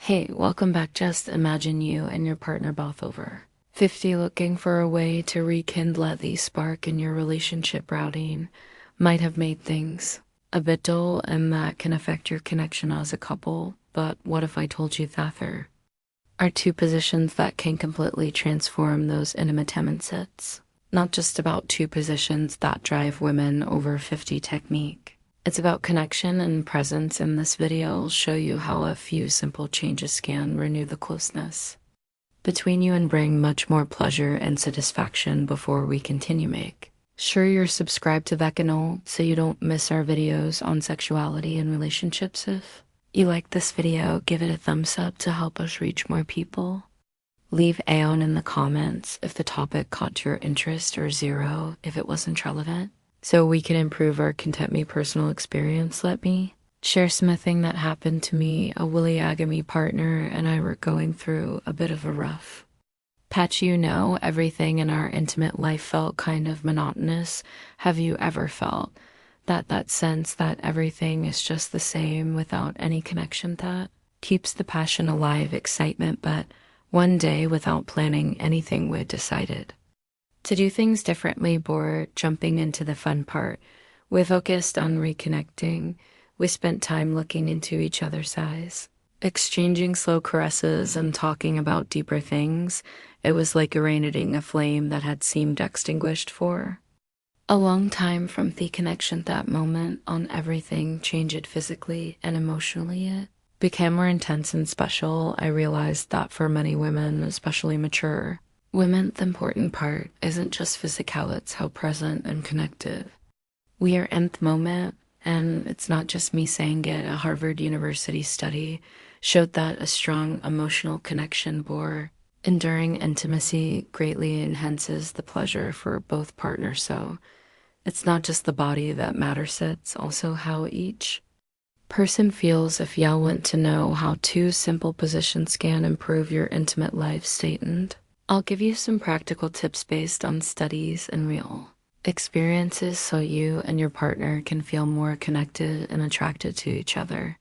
Hey, welcome back. Just imagine you and your partner both over 50 looking for a way to rekindle at the spark in your relationship routing might have made things a bit dull, and that can affect your connection as a couple. But what if I told you that there are two positions that can completely transform those intimate sets? Not just about two positions that drive women over 50 technique. It's about connection and presence. In this video, I'll show you how a few simple changes can renew the closeness between you and bring much more pleasure and satisfaction. Before we continue, make sure you're subscribed to that channel so you don't miss our videos on sexuality and relationships. If you like this video, give it a thumbs up to help us reach more people. Leave Aeon in the comments if the topic caught your interest, or 0 if it wasn't relevant, so we can improve our content. Me personal experience, let me share something that happened to me. A polyagamy partner and I were going through a bit of a rough patch. Everything in our intimate life felt kind of monotonous. Have you ever felt that sense that everything is just the same without any connection? That keeps the passion alive, excitement. But one day, without planning anything, we decided to do things differently. Before jumping into the fun part, we focused on reconnecting. We spent time looking into each other's eyes, exchanging slow caresses, and talking about deeper things. It was like igniting a flame that had seemed extinguished for a long time. From the connection that moment on, everything changed physically and emotionally. It became more intense and special. I realized that for many women, especially mature women, the important part isn't just physical, it's how present and connected we are in the moment. And it's not just me saying it. A Harvard University study showed that a strong emotional connection bore enduring intimacy greatly enhances the pleasure for both partners. So it's not just the body that matters, it's also how each person feels. If y'all want to know how two simple positions can improve your intimate life statement, I'll give you some practical tips based on studies and real experiences so you and your partner can feel more connected and attracted to each other.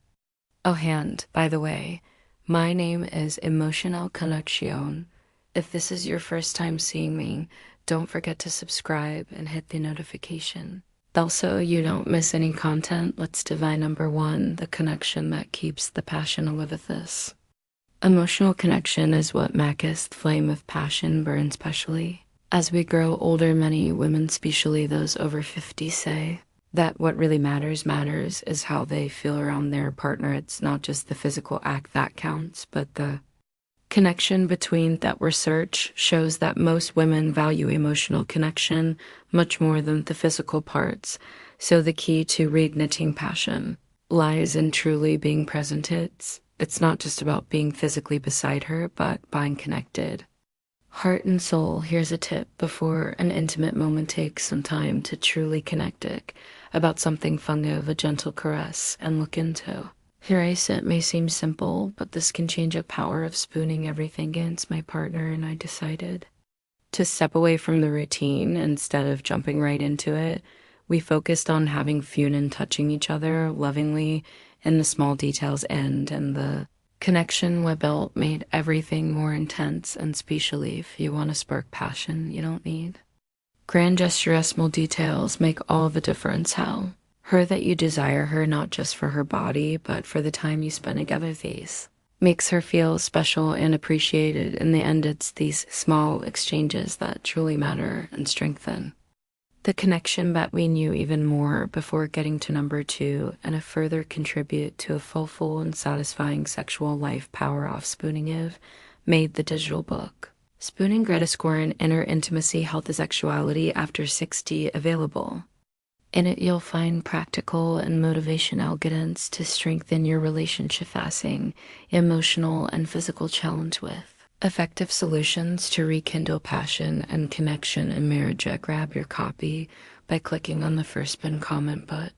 Oh, and by the way, my name is Emotional Connection. If this is your first time seeing me, don't forget to subscribe and hit the notification bell so you don't miss any content. Let's divide number 1, the connection that keeps the passion alive. With this, emotional connection is what makes the flame of passion burn. Especially as we grow older, many women, especially those over 50, say that what really matters is how they feel around their partner. It's not just the physical act that counts, but the connection between. That research shows that most women value emotional connection much more than the physical parts. So the key to reigniting passion lies in truly being present. It's not just about being physically beside her, but being connected heart and soul. Here's a tip before an intimate moment: take some time to truly connect it about something fun, of a gentle caress, and look into. Here I sit. May seem simple, but this can change. A power of spooning everything against my partner, and I decided to step away from the routine. Instead of jumping right into it, we focused on having fun and touching each other lovingly in the small details. And the connection we built made everything more intense. And especially if you want to spark passion, you don't need grand gestures. Small details make all the difference. How her that you desire her, not just for her body, but for the time you spend together. These makes her feel special and appreciated. In the end, it's these small exchanges that truly matter and strengthen the connection between you even more. Before getting to number 2, and a further contribute to a full and satisfying sexual life, power off spooning. I've made the digital book Spooning Greta Score in Inner Intimacy, Health and Sexuality After 60 available. In it, you'll find practical and motivational guidance to strengthen your relationship, facing emotional and physical challenge with effective solutions to rekindle passion and connection in marriage. Grab your copy by clicking on the first pinned comment. But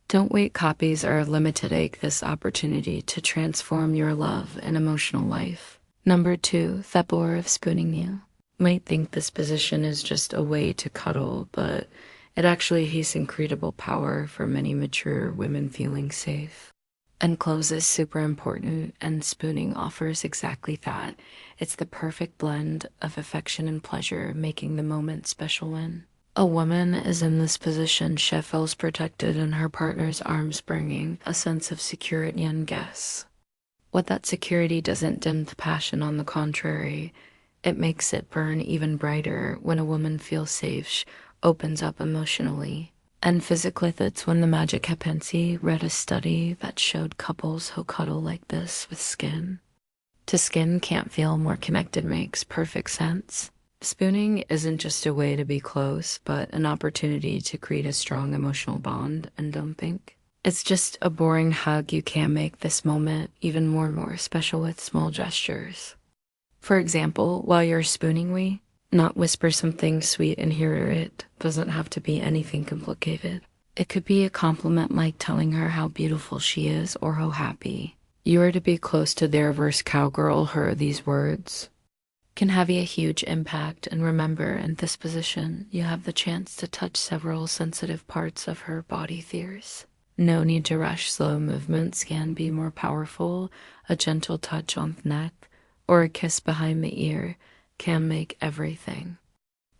don't wait, copies are limited. Take this opportunity to transform your love and emotional life. Number 2, the power of spooning. You might think this position is just a way to cuddle, but it actually has incredible power for many mature women feeling safe And close is super important, and spooning offers exactly that. It's the perfect blend of affection and pleasure, making the moment special when a woman is in this position. She feels protected in her partner's arms, bringing a sense of security and guess. What that security doesn't dim the passion, on the contrary, it makes it burn even brighter. When a woman feels safe, she opens up emotionally and physically. That's when the magic happens. Read a study that showed couples who cuddle like this with skin to skin can't feel more connected. Makes perfect sense. Spooning isn't just a way to be close, but an opportunity to create a strong emotional bond. And don't think it's just a boring hug. You can make this moment even more special with small gestures. For example, while you're spooning, we not whisper something sweet and hear it. Doesn't have to be anything complicated. It could be a compliment, like telling her how beautiful she is or how happy you are to be close to their reverse cowgirl. Her these words can have a huge impact. And remember, in this position, you have the chance to touch several sensitive parts of her body. There's no need to rush. Slow movements can be more powerful. A gentle touch on the neck or a kiss behind the ear can make everything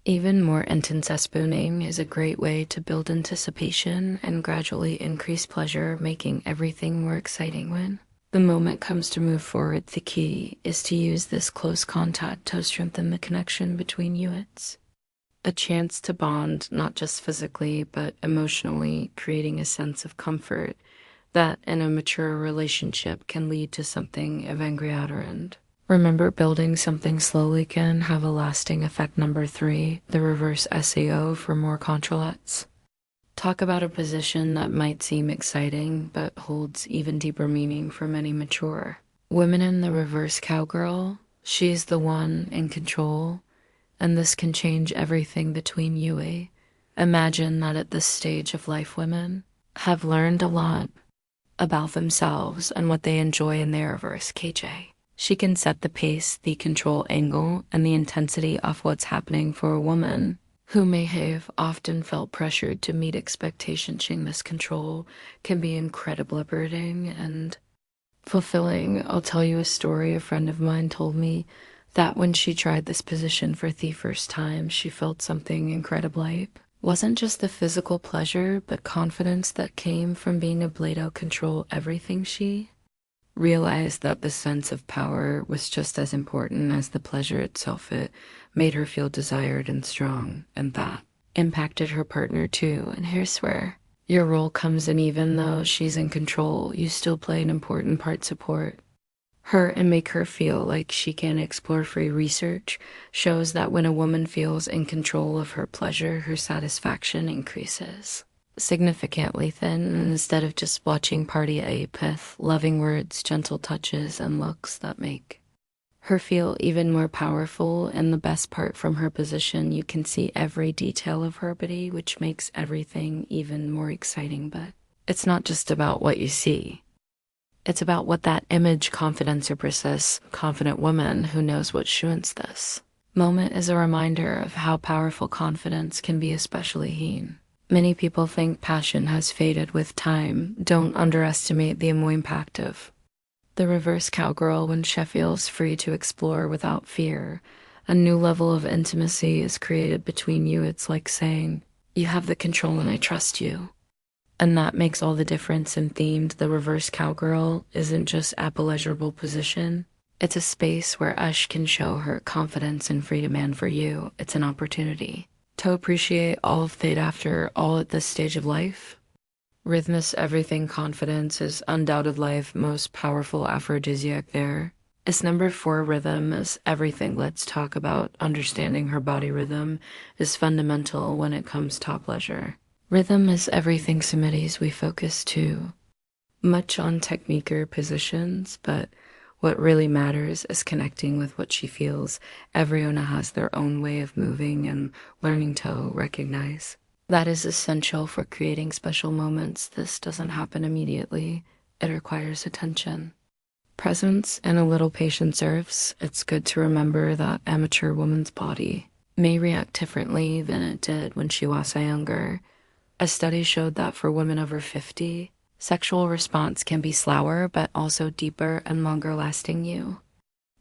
even more intense. Spooning is a great way to build anticipation and gradually increase pleasure, making everything more exciting when the moment comes to move forward. The key is to use this close contact to strengthen the connection between you. It's a chance to bond, not just physically, but emotionally, creating a sense of comfort that in a mature relationship can lead to something of angry outer end. Remember, building something slowly can have a lasting effect. Number 3, the reverse SEO for more controlates. Talk about a position that might seem exciting, but holds even deeper meaning for many mature women. In the reverse cowgirl, she's the one in control, and this can change everything between you. Imagine that at this stage of life, women have learned a lot about themselves and what they enjoy in their reverse KJ. She can set the pace, the control angle, and the intensity of what's happening for a woman who may have often felt pressured to meet expectations. This control can be incredibly liberating and fulfilling. I'll tell you a story. A friend of mine told me that when she tried this position for the first time, she felt something incredible. It wasn't just the physical pleasure, but confidence that came from being able to control everything. She realized that the sense of power was just as important as the pleasure itself. It made her feel desired and strong, and that impacted her partner too. And here's where your role comes in. Even though she's in control, you still play an important part. Support her and make her feel like she can explore. Free research shows that when a woman feels in control of her pleasure, her satisfaction increases significantly. And instead of just watching party with loving words, gentle touches, and looks that make her feel even more powerful. And the best part, from her position, you can see every detail of her body, which makes everything even more exciting. But it's not just about what you see. It's about what that image, confidence, or process. Confident woman who knows what she wants. This moment is a reminder of how powerful confidence can be, especially heen. Many people think passion has faded with time. Don't underestimate the impact of the reverse cowgirl when she feels free to explore without fear. A new level of intimacy is created between you. It's like saying, you have the control and I trust you. And that makes all the difference. In themed, the reverse cowgirl isn't just a pleasurable position. It's a space where Ush can show her confidence and freedom. And for you, it's an opportunity to appreciate all of that after all at this stage of life. Rhythm is everything. Confidence is undoubted life most powerful aphrodisiac. There is number 4, rhythm is everything. Let's talk about understanding her body. Rhythm is fundamental when it comes to pleasure. Rhythm is everything. Summities, we focus too much on technique or positions, but what really matters is connecting with what she feels. Everyone has their own way of moving, and learning to recognize that is essential for creating special moments. This doesn't happen immediately. It requires attention, presence, and a little patience. Serves. It's good to remember that amateur woman's body may react differently than it did when she was younger. A study showed that for women over 50, Sexual response can be slower, but also deeper and longer lasting you.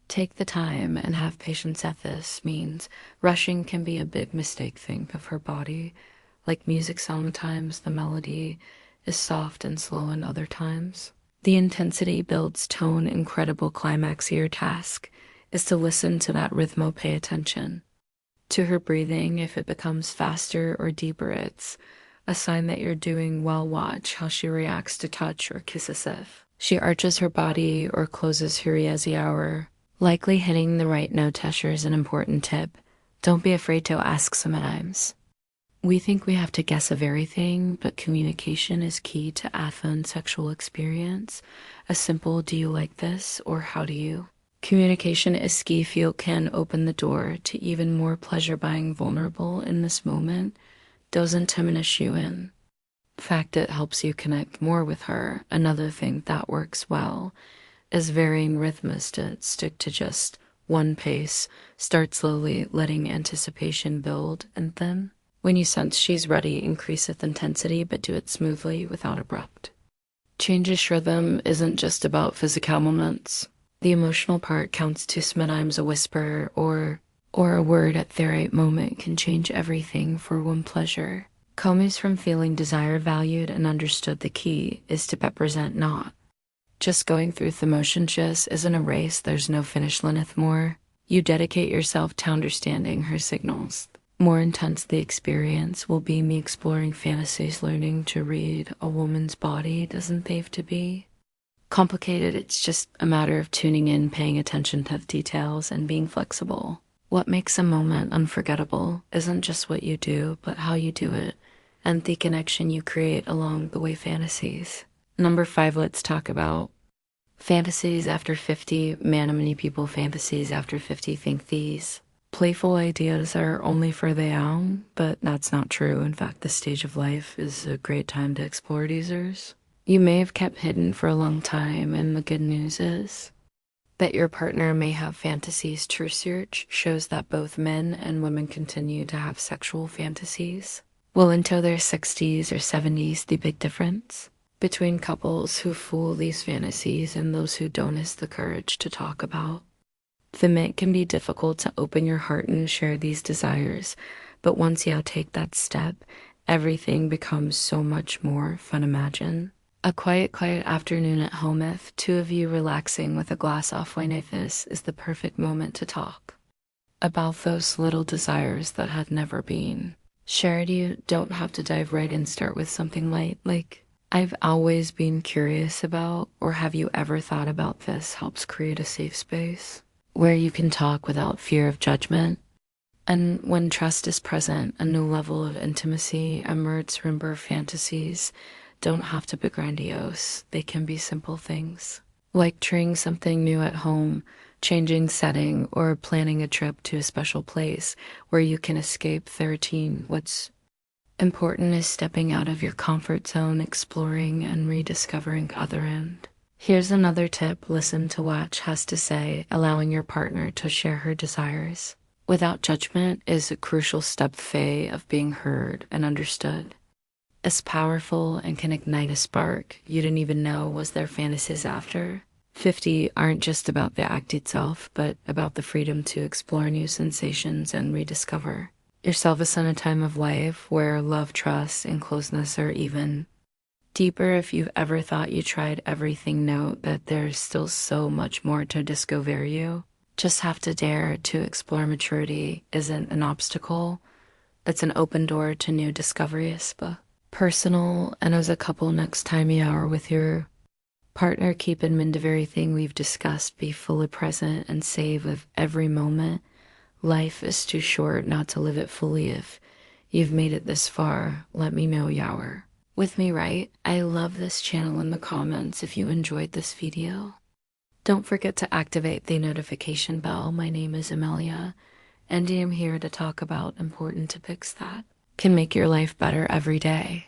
Take the time and have patience at this means rushing can be a big mistake. Think of her body. Like music, sometimes the melody is soft and slow, and other times the intensity builds tone. Incredible climax. Your task is to listen to that rhythm, pay attention to her breathing. If it becomes faster or deeper, it's a sign that you're doing well. Watch how she reacts to touch or kisses. If she arches her body or closes her eyes, hour likely hitting the right note. Tesher is an important tip. Don't be afraid to ask. Sometimes we think we have to guess of everything, but communication is key to a fun sexual experience. A simple "do you like this?" or "how do you?" Communication is key. Feel can open the door to even more pleasure. Being vulnerable in this moment doesn't diminish you. In fact, it helps you connect more with her. Another thing that works well is varying rhythms. To stick to just one pace. Start slowly, letting anticipation build, and then when you sense she's ready, increase its intensity, but do it smoothly without abrupt changes. Rhythm isn't just about physical moments. The emotional part counts too. Sometimes a whisper or a word at the right moment can change everything. For one, pleasure comes from feeling desired, valued, and understood. The key is to represent, not just going through the motions. Just isn't a race. There's no finish line. If more you dedicate yourself to understanding her signals, more intense the experience will be. Me exploring fantasies. Learning to read a woman's body doesn't have to be complicated. It's just a matter of tuning in, paying attention to the details, and being flexible. What makes a moment unforgettable isn't just what you do, but how you do it and the connection you create along the way. Fantasies. Number 5, let's talk about fantasies after 50. Man, many people fantasies after 50 think these playful ideas are only for the young, but that's not true. In fact, this stage of life is a great time to explore teasers you may have kept hidden for a long time, and the good news is that your partner may have fantasies. True research shows that both men and women continue to have sexual fantasies well into their 60s or 70s. The big difference between couples who fool these fantasies and those who don't is the courage to talk about them. It can be difficult to open your heart and share these desires, but once you take that step, everything becomes so much more fun. Imagine a quiet afternoon at home. If two of you relaxing with a glass of wine. This is the perfect moment to talk about those little desires that had never been shared. You don't have to dive right in. Start with something light, like "I've always been curious about," or "Have you ever thought about this?" Helps create a safe space where you can talk without fear of judgment. And when trust is present, a new level of intimacy emerges. Remember, fantasies don't have to be grandiose. They can be simple things, like trying something new at home, changing setting, or planning a trip to a special place where you can escape the routine. What's important is stepping out of your comfort zone, exploring and rediscovering other end. Here's another tip. Listen to what has to say. Allowing your partner to share her desires without judgment is a crucial step. Of being heard and understood is powerful and can ignite a spark you didn't even know was their fantasies. After 50 aren't just about the act itself, but about the freedom to explore new sensations and rediscover yourself. Is in a time of life where love, trust, and closeness are even deeper. If you've ever thought you tried everything, note that there's still so much more to discover. You just have to dare to explore. Maturity isn't an obstacle, it's an open door to new discoveries. But personal, and as a couple, next time you are with your partner, keep in mind everything we've discussed. Be fully present and save with every moment. Life is too short not to live it fully. If you've made it this far, let me know you're with me, right? I love this channel. In the comments if you enjoyed this video. Don't forget to activate the notification bell. My name is Amelia, and I am here to talk about important topics that can make your life better every day.